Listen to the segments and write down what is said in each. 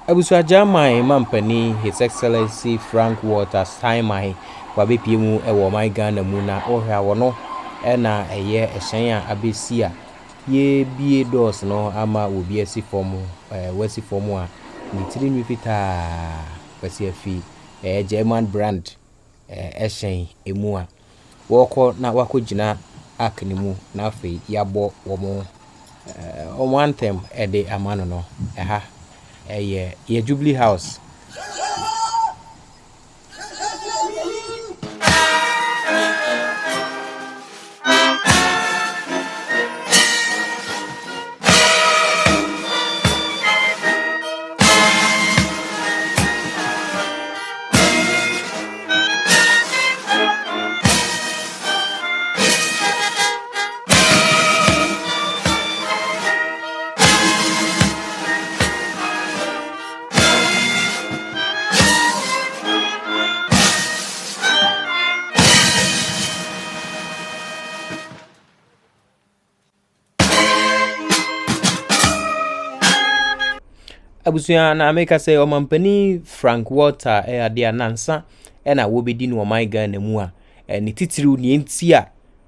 Abusua German Mampani, His Excellency Frank-Walter Steinmeier, wabepiemu ewo my Ghana mu na ohwa wono na eye ehyan a abesia ye bie doors no ama obi asifom wasifom a nitiri nwifita kwasi afi German brand ehyan emu a woko na wakogina aknimu na afi yabo womo one time ede amano no eha ye Jubilee House. Abusuya na America say omampani Frank-Walter ade anansa na wobedi no my Ghana mu a ne titiriw ne entia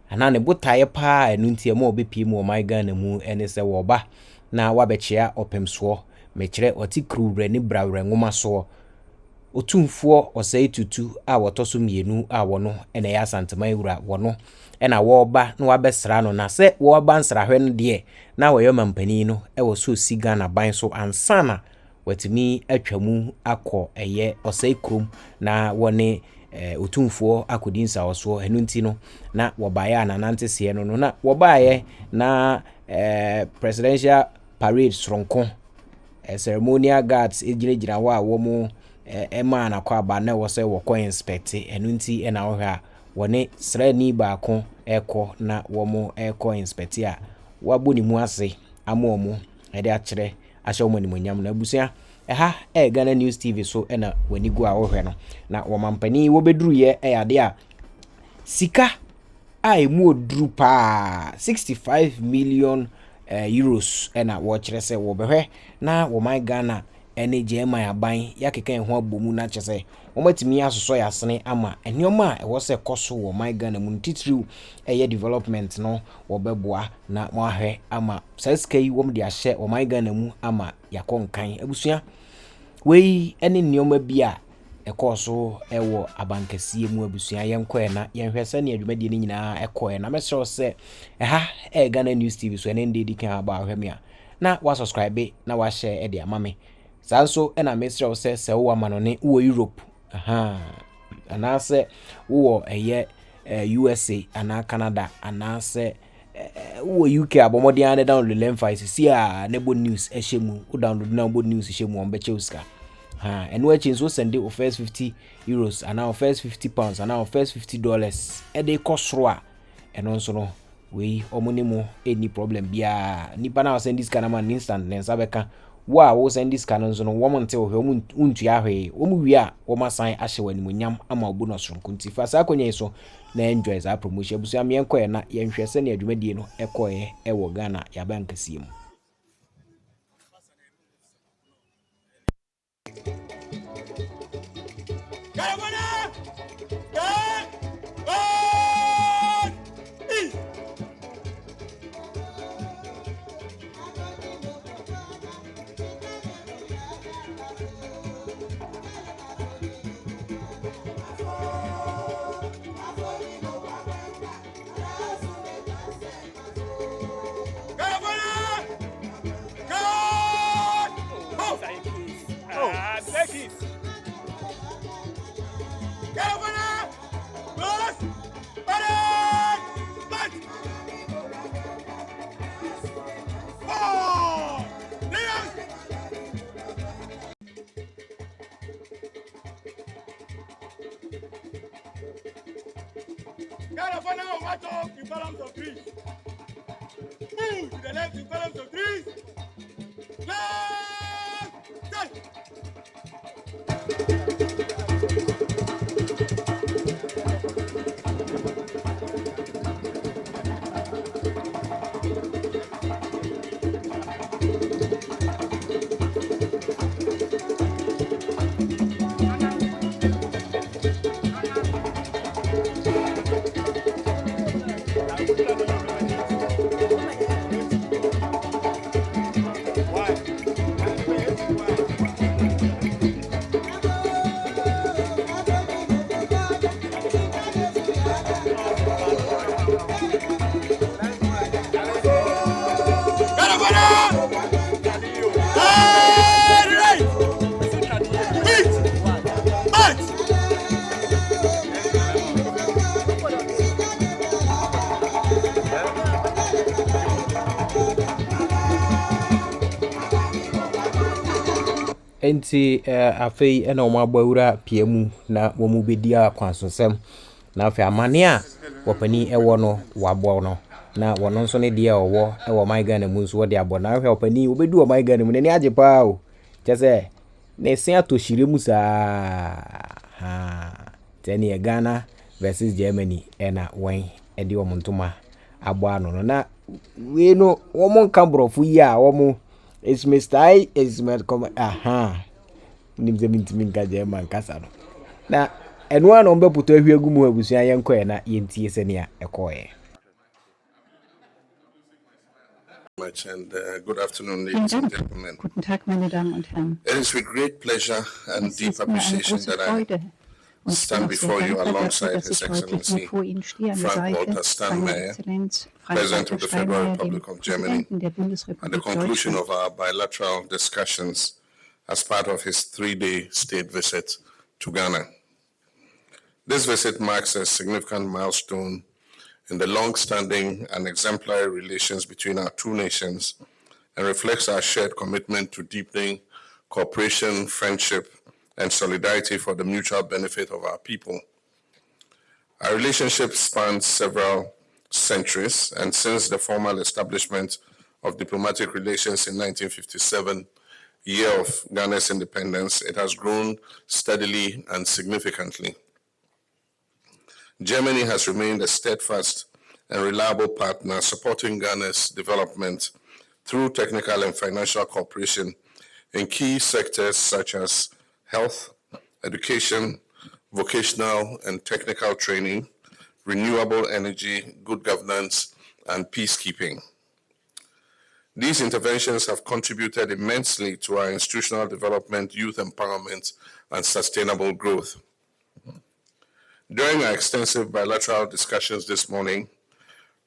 ana ne botaye pa enu ntia ma obepi mu my Ghana mu ene se woba na wabechia opemso mekire otikru ne brawre ngoma so otumfo osai tutu a wotoso mienu a wono ene ya santama ewura wono ena woba na wabesra no na se woba nsrahwe no de na woyo mampani no ewo so siga na ban so ansana watimi atwamu akọ eye osai krom na wone otumfo akodinsa oso enu nti no na wobaye ananantese no na wobaye na presidential parade sronko ceremonial guards ejirejira wa wo ema na kwa aba na wo se wo ko inspect enu nti ena wo ha wone srani baako eko na wo mo eko inspect a waboni mu ase amomo ede akire ahye wo ni monyam na abusia eha Ghana News TV so ena wani go a wo hwe no na wo mampani wo beduru ye ade a sika a emu oduru pa 65 million euros ena wo kire se wo behwe na wo my Ghana ene German aban yakeka ho abomu na kyese wo matimi asoso yasene ama enioma a wo se koso wo my Ghana mu titiriw eye development no wo beboa na mo ahwe ama saskai wo mde ahye wo my Ghana mu ama yakonkan abusua wei ene nioma bia ekoso ewo abankasie mu abusua yenkoe na yenhwese ne adwumadi ni nyina ekoe na mesro se eha Ghana News TV so ene ndedi kan aba ahwemia na wa subscribe na wa share ede amame sanso ena mesro se wo amanone wo Europe anase wo eye USA ana Canada anase wo UK abomodi ane download LemFi si a nebo news ehemu wo download na nebo news ehemu on beche uska and we change so send the first 50 euros and now first 50 pounds and now first $50 e dey cost ro a eno nso no we omonimo any problem bia nipa na send this kind man instant nensa beka wo send this kind nso no wo monte wo untu ahwe wo mu wi a wo masan ahye wani munyam ama obu no sonko nti fa sa akonya so na enjoy za promotion busu am yenkoye na yenhwese ne adwumadie no ekoye ewo Ghana ya bankasie mu. Now march off in columns of trees. Move to the left in columns of trees. Left, turn. enti afei ena omo agbawura piemu na womu bedi akwansosem na afei amane a wopani ewo no wabo no na wono nso ne de owo ewo my Ghana mu nso wode abo na afei opani obedu o my Ghana mu ne age pa o chese ne se atoshire mu sa ha tani Ghana versus Germany ena wen edi omontoma abo ano no na we no womo nka brofo yi a womo is Mr. I is my come aha nimze mintimi nka German kasa no na eno ano mbe puto ahwiegu mu abusua yenko na yentie se ne a ekoye. Much and good afternoon, ladies and gentlemen. Guten Tag, meine Damen und Herren. It is with great pleasure and deep appreciation that I stand before you alongside His Excellency Frank-Walter Steinmeier, President of the Federal Republic of Germany, at the conclusion of our bilateral discussions as part of his 3-day state visit to Ghana. This visit marks a significant milestone in the long-standing and exemplary relations between our two nations and reflects our shared commitment to deepening cooperation, friendship, and solidarity for the mutual benefit of our people. Our relationship spans several centuries, and since the formal establishment of diplomatic relations in 1957, year of Ghana's independence, it has grown steadily and significantly. Germany has remained a steadfast and reliable partner supporting Ghana's development through technical and financial cooperation in key sectors such as health, education, vocational and technical training, renewable energy, good governance, and peacekeeping. These interventions have contributed immensely to our institutional development, youth empowerment, and sustainable growth. During our extensive bilateral discussions this morning,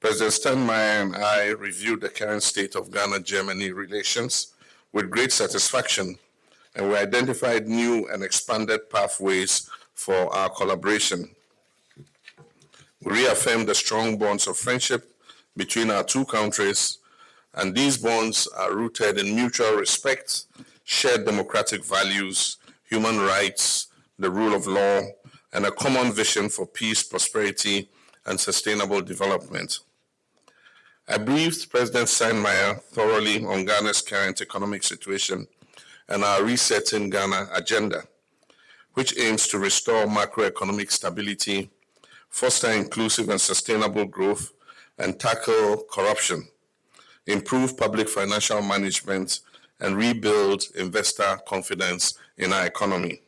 President Steinmeier and I reviewed the current state of Ghana-Germany relations with great satisfaction, and we identified new and expanded pathways for our collaboration. We reaffirmed the strong bonds of friendship between our two countries, and these bonds are rooted in mutual respect, shared democratic values, human rights, the rule of law, and a common vision for peace, prosperity, and sustainable development. I briefed President Steinmeier thoroughly on Ghana's current economic situation and our Resetting Ghana agenda, which aims to restore macroeconomic stability, foster inclusive and sustainable growth, and tackle corruption, improve public financial management, and rebuild investor confidence in our economy.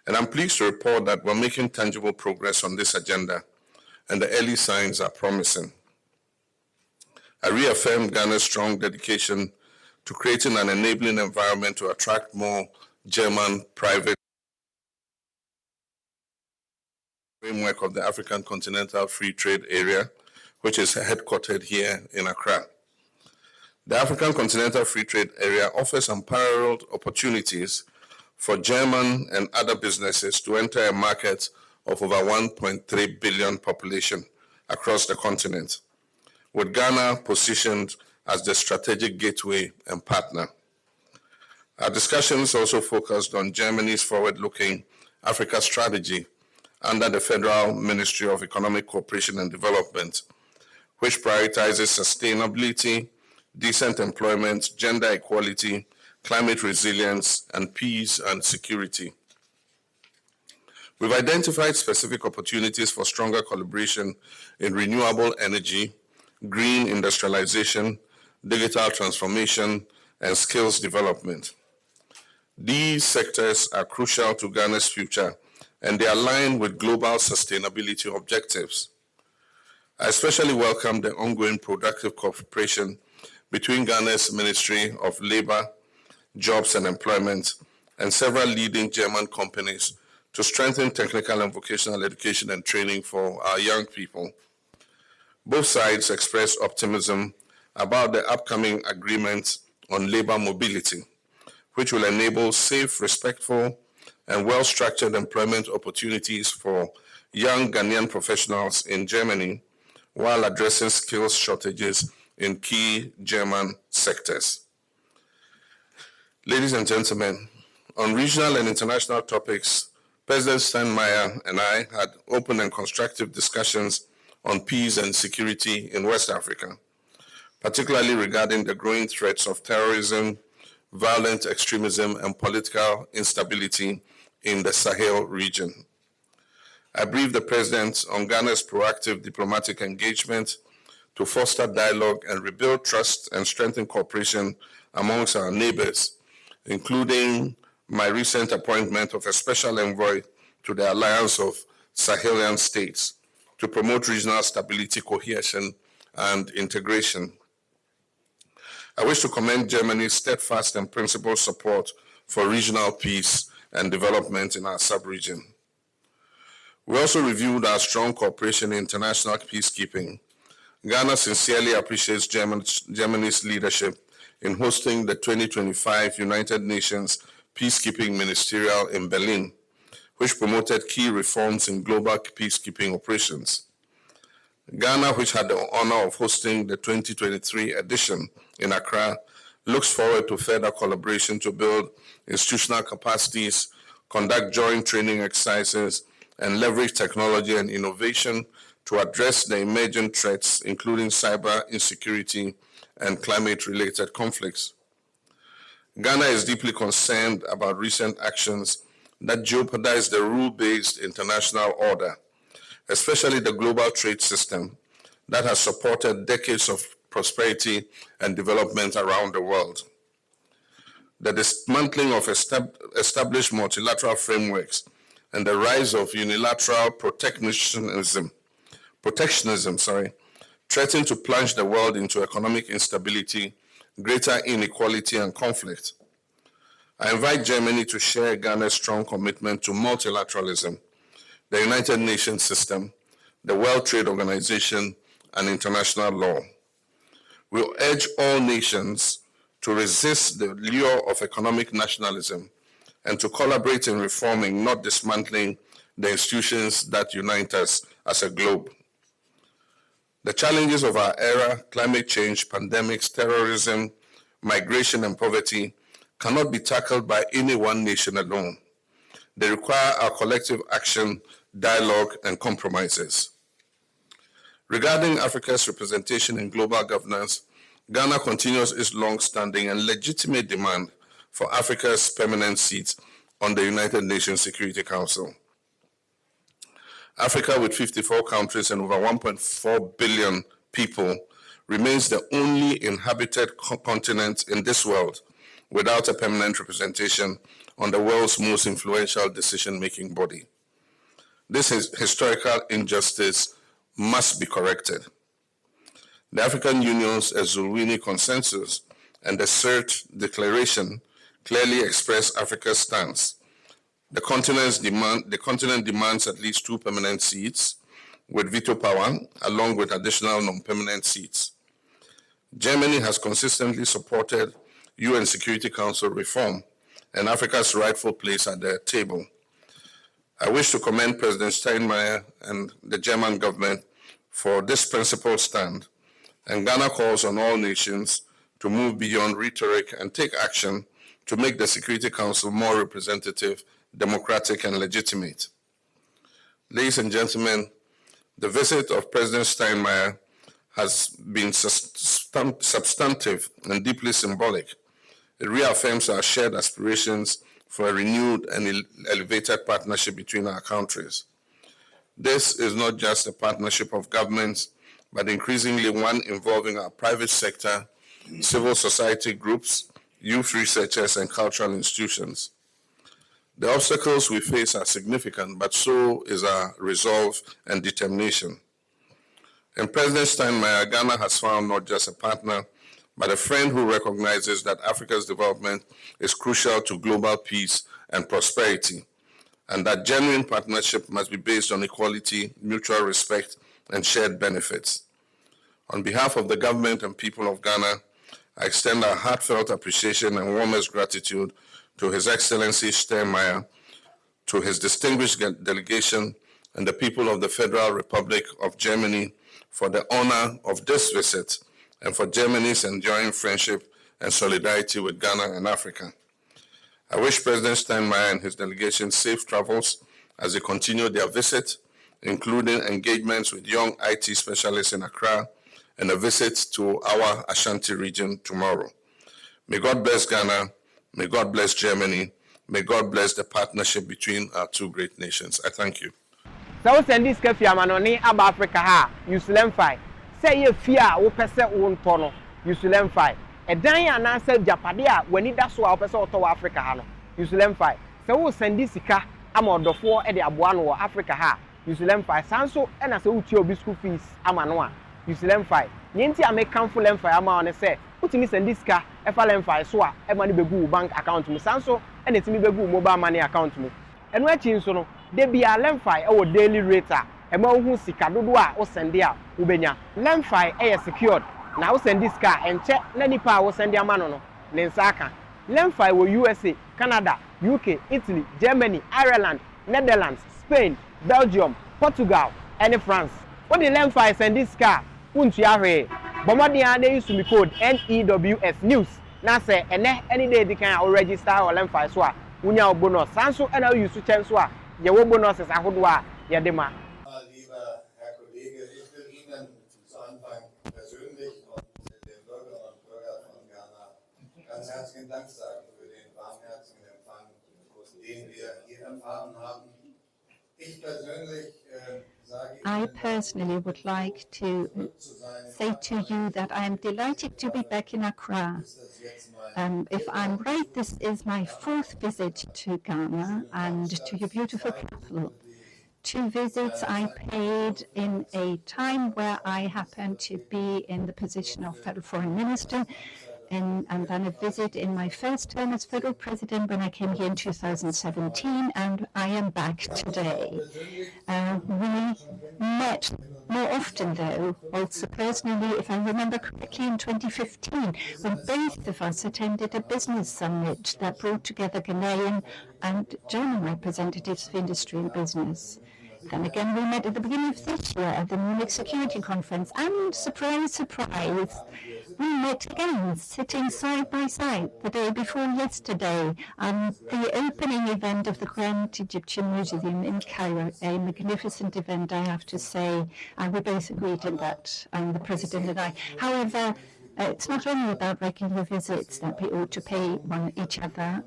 And I'm pleased to report that we're making tangible progress on this agenda, and the early signs are promising. I reaffirm Ghana's strong dedication to creating an enabling environment to attract more German private framework of the African Continental Free Trade Area, which is headquartered here in Accra. The African Continental Free Trade Area offers unparalleled opportunities for German and other businesses to enter a market of over 1.3 billion population across the continent, with Ghana positioned as the strategic gateway and partner. Our discussions also focused on Germany's forward-looking Africa strategy under the Federal Ministry of Economic Cooperation and Development, which prioritizes sustainability, decent employment, gender equality, climate resilience, and peace and security. We've identified specific opportunities for stronger collaboration in renewable energy, green industrialization, digital transformation, and skills development. These sectors are crucial to Ghana's future, and they align with global sustainability objectives. I especially welcome the ongoing productive cooperation between Ghana's Ministry of Labor, Jobs and Employment, and several leading German companies to strengthen technical and vocational education and training for our young people. Both sides expressed optimism about the upcoming agreement on labor mobility, which will enable safe, respectful, and well-structured employment opportunities for young Ghanaian professionals in Germany while addressing skills shortages in key German sectors. Ladies and gentlemen, On regional and international topics, President Steinmeier and I had open and constructive discussions on peace and security in West Africa, particularly regarding the growing threats of terrorism, violent extremism, and political instability in the Sahel region. I briefed the President on Ghana's proactive diplomatic engagement to foster dialogue and rebuild trust and strengthen cooperation amongst our neighbors, including my recent appointment of a special envoy to the Alliance of Sahelian States to promote regional stability, cohesion, and integration. I wish to commend Germany's steadfast and principled support for regional peace and development in our sub-region. We also reviewed our strong cooperation in international peacekeeping. Ghana sincerely appreciates Germany's leadership in hosting the 2025 United Nations Peacekeeping Ministerial in Berlin, which promoted key reforms in global peacekeeping operations. Ghana, which had the honor of hosting the 2023 edition in Accra, looks forward to further collaboration to build institutional capacities, conduct joint training exercises, and leverage technology and innovation to address the emerging threats, including cyber insecurity and climate-related conflicts. Ghana is deeply concerned about recent actions that jeopardize the rule-based international order, especially the global trade system that has supported decades of prosperity and development around the world. The dismantling of established multilateral frameworks and the rise of unilateral protectionism threaten to plunge the world into economic instability, greater inequality, and conflict. I invite Germany to share Ghana's strong commitment to multilateralism, the United Nations system, the World Trade Organization, and international law. We'll urge all nations to resist the lure of economic nationalism and to collaborate in reforming, not dismantling, the institutions that unite us as a globe. The challenges of our era, climate change, pandemics, terrorism, migration, and poverty cannot be tackled by any one nation alone. They require our collective action, dialogue, and compromises. Regarding Africa's representation in global governance, Ghana continues its long-standing and legitimate demand for Africa's permanent seat on the United Nations Security Council. Africa, with 54 countries and over 1.4 billion people, remains the only inhabited continent in this world without a permanent representation on the world's most influential decision-making body. This historical injustice must be corrected. The African Union's Ezulwini Consensus and the CERT Declaration clearly express Africa's stance. The continent demands at least 2 permanent seats with veto power, along with additional non-permanent seats. Germany has consistently supported UN Security Council reform and Africa's rightful place at the table. I wish to commend President Steinmeier and the German government for this principled stand, and Ghana calls on all nations to move beyond rhetoric and take action to make the Security Council more representative, democratic, and legitimate. Ladies and gentlemen, the visit of President Steinmeier has been substantive and deeply symbolic. It reaffirms our shared aspirations for a renewed and elevated partnership between our countries. This is not just a partnership of governments, but increasingly one involving our private sector, civil society groups, youth researchers, and cultural institutions. The obstacles we face are significant, but so is our resolve and determination. In President Steinmeier, Ghana has found not just a partner, but a friend who recognizes that Africa's development is crucial to global peace and prosperity, and that genuine partnership must be based on equality, mutual respect, and shared benefits. On behalf of the government and people of Ghana, I extend our heartfelt appreciation and warmest gratitude to His Excellency Steinmeier, to his distinguished delegation, and the people of the Federal Republic of Germany for the honor of this visit and for Germany's enduring friendship and solidarity with Ghana and Africa. I wish President Steinmeier and his delegation safe travels as they continue their visit, including engagements with young IT specialists in Accra and a visit to our Ashanti region tomorrow. May God bless Ghana. May God bless Germany. May God bless the partnership between our two great nations. I thank you. So send this cafe amanoni aba Africa ha use LemFi. Say ye fear wo pese wo ntono use LemFi. Edan ya na say japade a wani da so a wo pese oto Africa ha no use LemFi. So wo send this sika ama odofo e de aboa no wo Africa ha use LemFi. Sanso e na say wo tie obi school fees ama no a use LemFi. Yenti a make kamfo LemFi ama one say utimi send this sika e fa LemFi so a e ma ne begu bank account mu sanso e na timi begu mobile money account mu. Eno achi nso no de bia LemFi e wo daily rate a e ma hu sika dodo a wo send a wo benya. LemFi e secured na wo send this sika enche na nipa a wo send ama no ne nsaka. LemFi wo USA, Canada, UK, Italy, Germany, Ireland, Netherlands, Spain, Belgium, Portugal and France. What the LemFi send this sika untu ahwe bomodi a dey use me code NEWS news na say ene any day they can register or LemFi so a unya bonus sanso ena use chance so a ye wo bonuses ahodo a ye de ma. Lieber Herr Kollege, ich will Ihnen zu Anfang persönlich und den Bürgerinnen und Bürgern von Ghana ganz herzlichen Dank sagen für den warmherzigen Empfang, den wir hier erfahren haben. I personally would like to say to you that I am delighted to be back in Accra. If I'm right, this is my 4th visit to Ghana and to your beautiful capital. 2 visits I paid in a time where I happened to be in the position of Federal Foreign Minister, and then a visit in my first term as Federal President when I came here in 2017, and I am back today. We met more often, though, also personally, if I remember correctly, in 2015, when both of us attended a business summit that brought together Ghanaian and German representatives of industry and business. Then again, we met at the beginning of this year at the Munich Security Conference, and surprise, surprise, we met again, sitting side by side the day before yesterday at the opening event of the Grand Egyptian Museum in Cairo, a magnificent event, I have to say, and we both agreed on that, and the President and I. However, it's not only about regular visits that we ought to pay each other,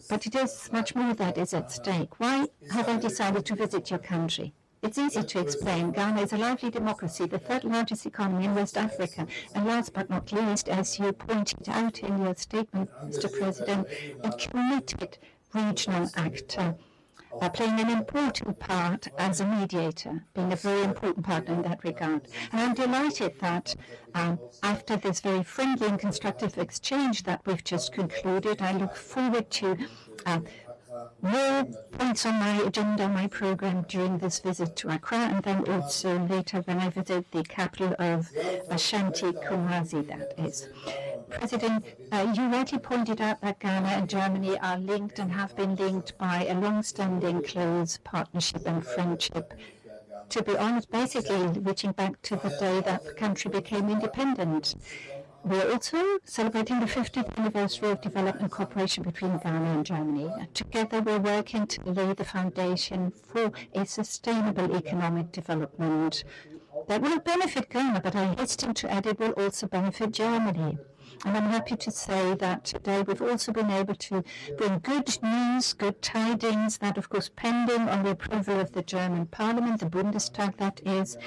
but it is much more that is at stake. Why have I decided to visit your country? It's easy to explain. Ghana is a lively democracy, the 3rd largest economy in West Africa, and last but not least, as you pointed out in your statement, Mr. President, a committed regional actor, playing an important part as a mediator, being a very important partner in that regard. And I'm delighted that after this very friendly and constructive exchange that we've just concluded, I look forward to more points on my agenda, my program during this visit to Accra, and then also later when I visit the capital of Ashanti, Kumasi, that is. President, you rightly pointed out that Ghana and Germany are linked and have been linked by a long-standing close partnership and friendship. To be honest, basically reaching back to the day that the country became independent. We're also celebrating the 50th anniversary of development cooperation between Ghana and Germany. Together we're working to lay the foundation for a sustainable economic development that will benefit Ghana, but I hasten to add it will also benefit Germany. And I'm happy to say that today we've also been able to bring good news, good tidings, that of course pending on the approval of the German Parliament, the Bundestag, that is,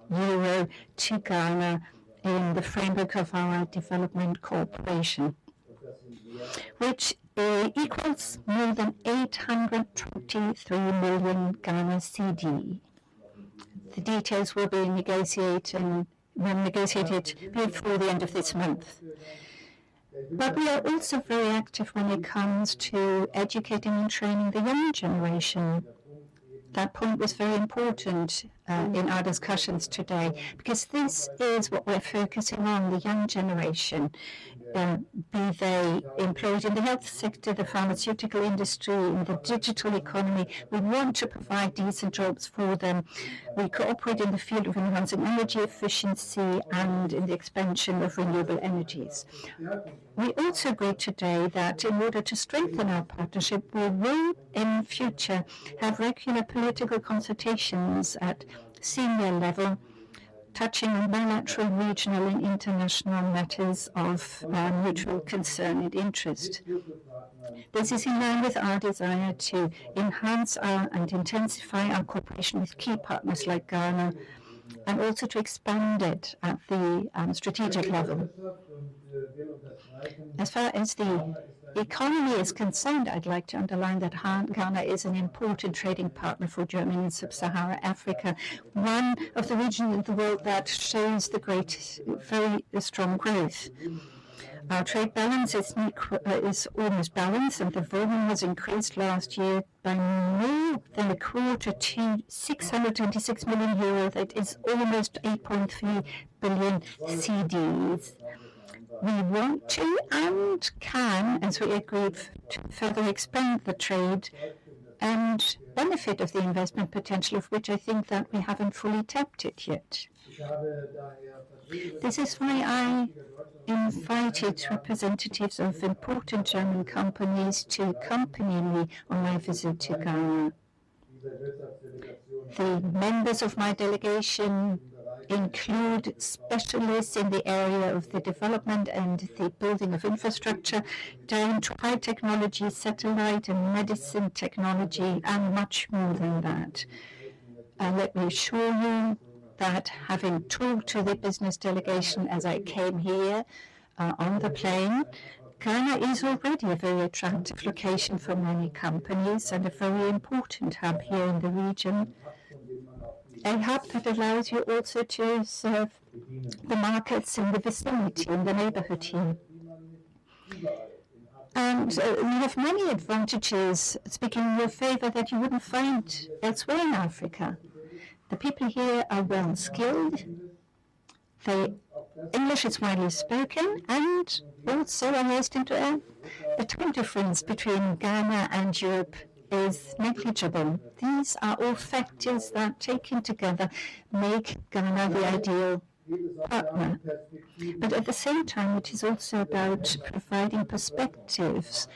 euro to Ghana in the framework of our development cooperation, which equals more than 823 million Ghana CD. The details will be negotiated before the end of this month. But we are also very active when it comes to educating and training the young generation. That point was very important. in our discussions today, because this is what we're focusing on, the young generation, be they employed in the health sector, the pharmaceutical industry, in the digital economy. We want to provide decent jobs for them. We cooperate in the field of enhancing energy efficiency and in the expansion of renewable energies. We also agree today that in order to strengthen our partnership, we will in future have regular political consultations at senior level, touching on bilateral, regional and international matters of mutual concern and interest. This is in line with our desire to enhance and intensify our cooperation with key partners like Ghana, and also to expand it at the strategic level. As far as the economy is concerned, I'd like to underline that Ghana is an important trading partner for Germany and Sub-Saharan Africa, one of the regions in the world that shows the very strong growth. Our trade balance is almost balanced, and the volume was increased last year by more than a quarter to 626 million euro. That is almost 8.3 billion CDs. We want to and can, as we agreed, to further expand the trade and benefit of the investment potential, of which I think that we haven't fully tapped it yet. This is why I invited representatives of important German companies to accompany me on my visit to Ghana. The members of my delegation include specialists in the area of the development and the building of infrastructure, down to high technology, satellite and medicine technology, and much more than that. And let me assure you that having talked to the business delegation as I came here on the plane, Ghana is already a very attractive location for many companies and a very important hub here in the region. A hub that allows you also to serve the markets in the vicinity, in the neighborhood here. And we have many advantages, speaking in your favor, that you wouldn't find elsewhere in Africa. The people here are well skilled. English is widely spoken, and also are raised into the time difference between Ghana and Europe is negligible. These are all factors that, taken together, make Ghana the ideal partner. But at the same time, it is also about providing perspectives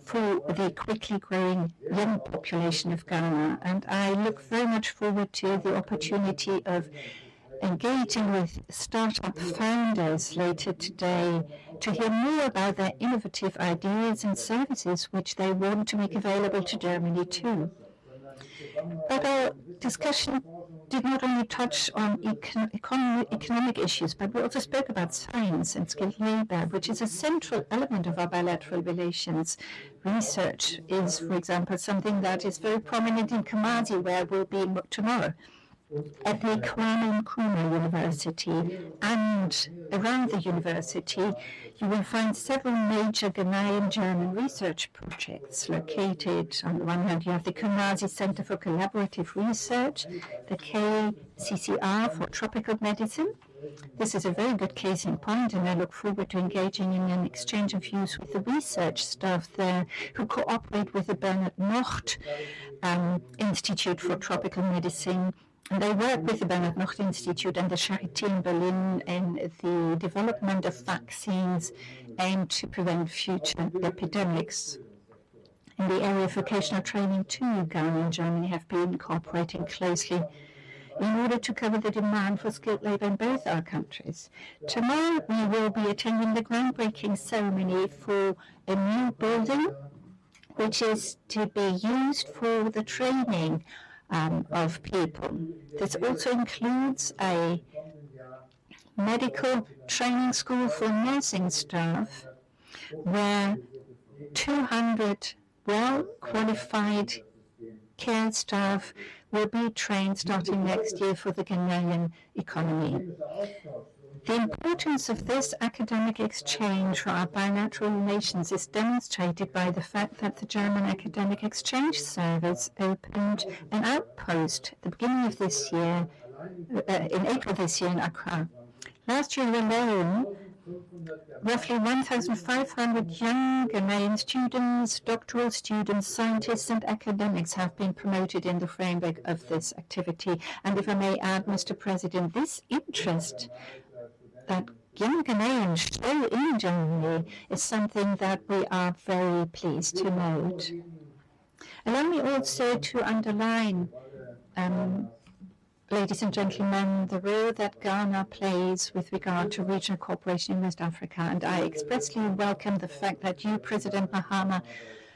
for the quickly growing young population of Ghana. And I look very much forward to the opportunity of engaging with startup founders later today to hear more about their innovative ideas and services which they want to make available to Germany too. But our discussion did not only touch on economic issues, but we also spoke about science and skilled labor, which is a central element of our bilateral relations. Research is, for example, something that is very prominent in Kumasi, where we'll be tomorrow. At the Kwame Nkrumah University and around the university, you will find several major Ghanaian German research projects located. On the one hand, you have the Kumasi Center for Collaborative Research, the KCCR for Tropical Medicine. This is a very good case in point, and I look forward to engaging in an exchange of views with the research staff there who cooperate with the Bernard Nocht Institute for Tropical Medicine. And they work with the Bernard Nocht Institute and the Charité in Berlin in the development of vaccines aimed to prevent future epidemics. In the area of vocational training too, Ghana and Germany have been cooperating closely in order to cover the demand for skilled labor in both our countries. Tomorrow we will be attending the groundbreaking ceremony for a new building which is to be used for the training of people. This also includes a medical training school for nursing staff, where 200 well-qualified care staff will be trained starting next year for the Ghanaian economy. The importance of this academic exchange for our bilateral relations is demonstrated by the fact that the German Academic Exchange Service opened an outpost at the beginning of this year, in April this year in Accra. Last year alone, roughly 1,500 young Ghanaian students, doctoral students, scientists, and academics have been promoted in the framework of this activity. And if I may add, Mr. President, this interest that young Ghanaians show in Germany is something that we are very pleased to note. Allow me also to underline, ladies and gentlemen, the role that Ghana plays with regard to regional cooperation in West Africa, and I expressly welcome the fact that you, President Mahama,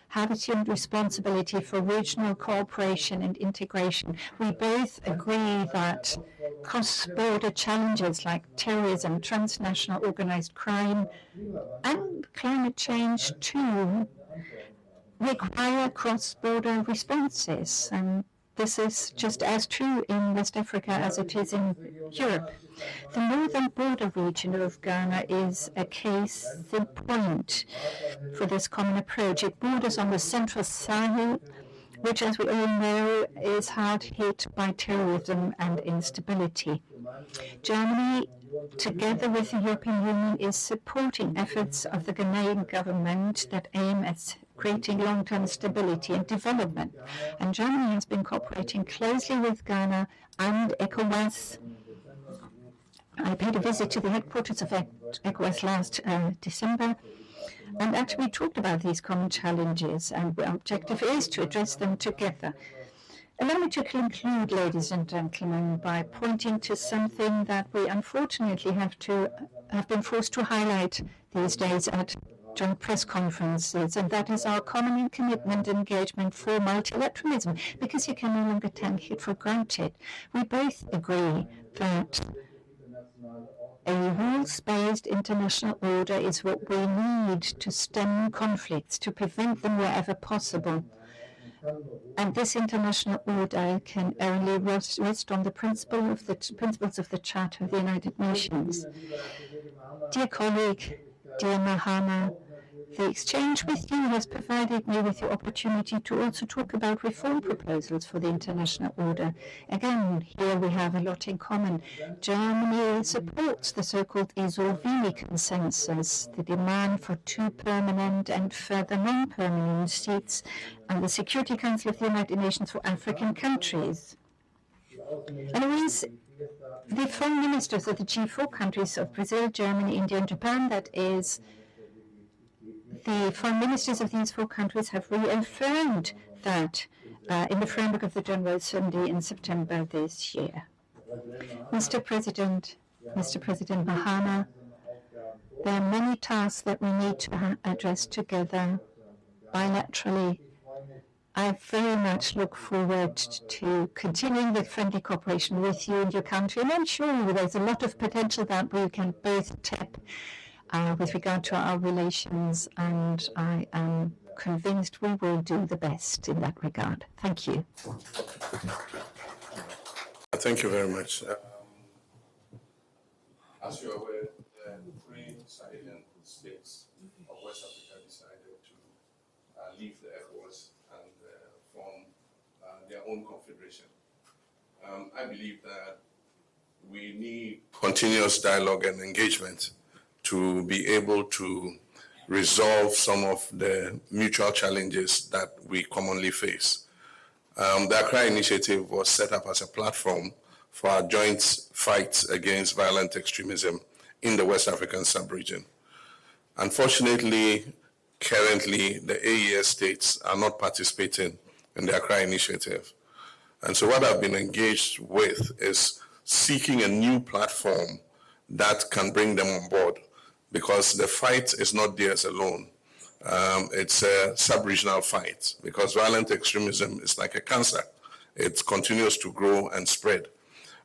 have assumed responsibility for regional cooperation and integration. We both agree that cross-border challenges like terrorism, transnational organized crime, and climate change too require cross-border responses. And this is just as true in West Africa as it is in Europe. The northern border region of Ghana is a case in point for this common approach. It borders on the central Sahel, which, as we all know, is hard hit by terrorism and instability. Germany, together with the European Union, is supporting efforts of the Ghanaian government that aim at creating long-term stability and development. And Germany has been cooperating closely with Ghana and ECOWAS. I paid a visit to the headquarters of ECOWAS last December, and actually talked about these common challenges, and our objective is to address them together. Allow me to conclude, ladies and gentlemen, by pointing to something that we unfortunately have been forced to highlight these days at joint press conferences, and that is our common commitment and engagement for multilateralism, because you can no longer take it for granted. We both agree that a rules-based international order is what we need to stem conflicts, to prevent them wherever possible. And this international order can only rest on the principles of the Charter of the United Nations. Dear colleague, dear Mahama, the exchange with you has provided me with the opportunity to also talk about reform proposals for the international order. Again, here we have a lot in common. Germany supports the so-called Isolvini consensus, the demand for 2 permanent and further non-permanent seats on the Security Council of the United Nations for African countries. And it was the foreign ministers of the G4 countries of Brazil, Germany, India, and Japan, that is, the foreign ministers of these 4 countries have reaffirmed that in the framework of the General Assembly in September this year. Mr. President Mahama, there are many tasks that we need to address together bilaterally. I very much look forward to continuing the friendly cooperation with you and your country, and I'm sure there's a lot of potential that we can both tap with regard to our relations, and I am convinced we will do the best in that regard. Thank you. Thank you very much. As you're aware, the 3 Sahelian states of West Africa decided to leave the ECOWAS and form their own confederation. I believe that we need continuous dialogue and engagement to be able to resolve some of the mutual challenges that we commonly face. The Accra Initiative was set up as a platform for our joint fight against violent extremism in the West African sub-region. Unfortunately, currently, the AES states are not participating in the Accra Initiative. And so what I've been engaged with is seeking a new platform that can bring them on board, because the fight is not theirs alone. It's a sub-regional fight, because violent extremism is like a cancer. It continues to grow and spread.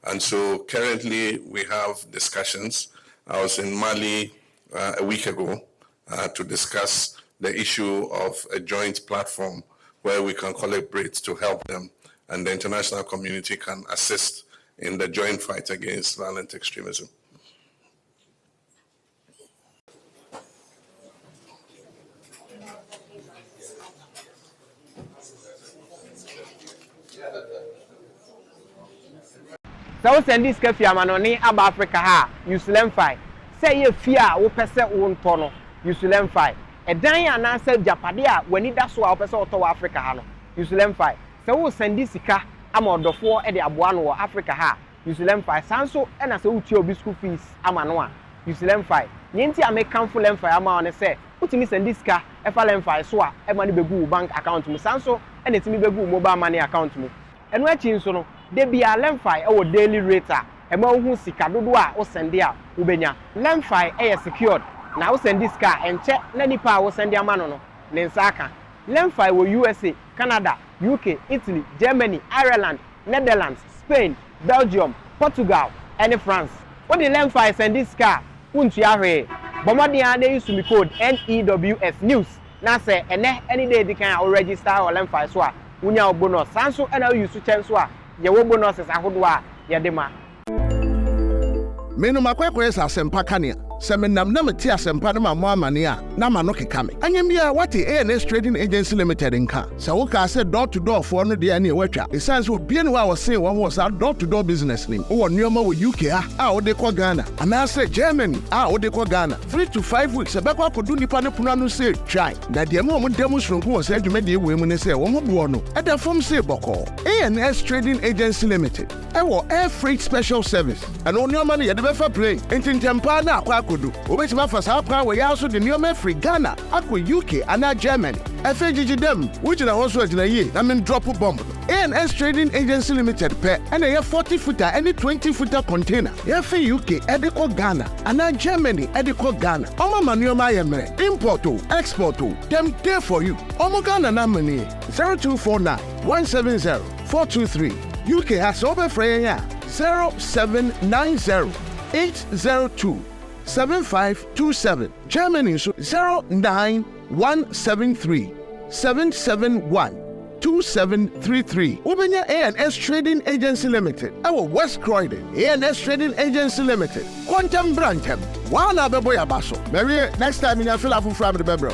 And so currently we have discussions. I was in Mali a week ago to discuss the issue of a joint platform where we can collaborate to help them, and the international community can assist in the joint fight against violent extremism. wo send this ka fi amanoni aba Africa ha use LemFi say ye fi a wo pese wo nto no use LemFi edan anansa japade a wani da so a wo pese wo to Africa ha no use LemFi say wo send this ka ama odofo e de aboa no wo Africa ha use LemFi sanso e na say wo tie obi school fees ama no a use LemFi nyenti a make come for LemFi ama on say utimi send this ka e fa LemFi so a e ma ne begu bank account mu sanso e na timi begu mobile money account mu eno achi nso no de bia LemFi e wo daily rate a e ma hu sika dodo a wo send a wo benya LemFi e secured na wo send this ka enche na nipa a wo send ama no ne nsaka LemFi wo USA Canada UK Italy Germany Ireland Netherlands Spain Belgium Portugal and France what the LemFi send this ka untu ahwe bomodian dey use me code NEWS news na say ene any day dikan o register o LemFi so a unya bonus sanso na use chance so a ye wo bonuses ahodo a ye de ma menu makwekwe sa sempa kania semenam na meti asempa na mamo amane a na ma no keka me anyem bia wati ANS Trading Agency Limited nka se wo ka se door to door for no de na watwa esanse obie ne wa wo se wo ho sa door to door business nim wo nneoma wo UK a wo de ko Ghana ana se Germany a wo de ko Ghana 3 to 5 weeks ebekwa kodu nipa ne puna no se try na de mo mo demo sronko wo se adwuma de we mu ne se wo ho bo no e da fom se boko ANS Trading Agency Limited e wo air freight special service and nneoma ne ye de be fa plane entintempa na akwa kodu obetima fa sa pra we ya so de nneoma free Ghana akwa UK ana Germany FGG dem which na also agina ye na men drop bomb ANS Trading Agency Limited pe and a 40 footer any 20 footer container ye for UK ediko Ghana ana Germany ediko Ghana omo manuoma ye mere import o export o dem there for you omo Ghana na money 0249 170 423 UK has over free 0790 802 7527 Germany 09173 771 2733 Ubenya ANS Trading Agency Limited our West Croydon ANS Trading Agency Limited Quantum Brantem Wana Beboya Basso maybe next time in your fill up from the bebro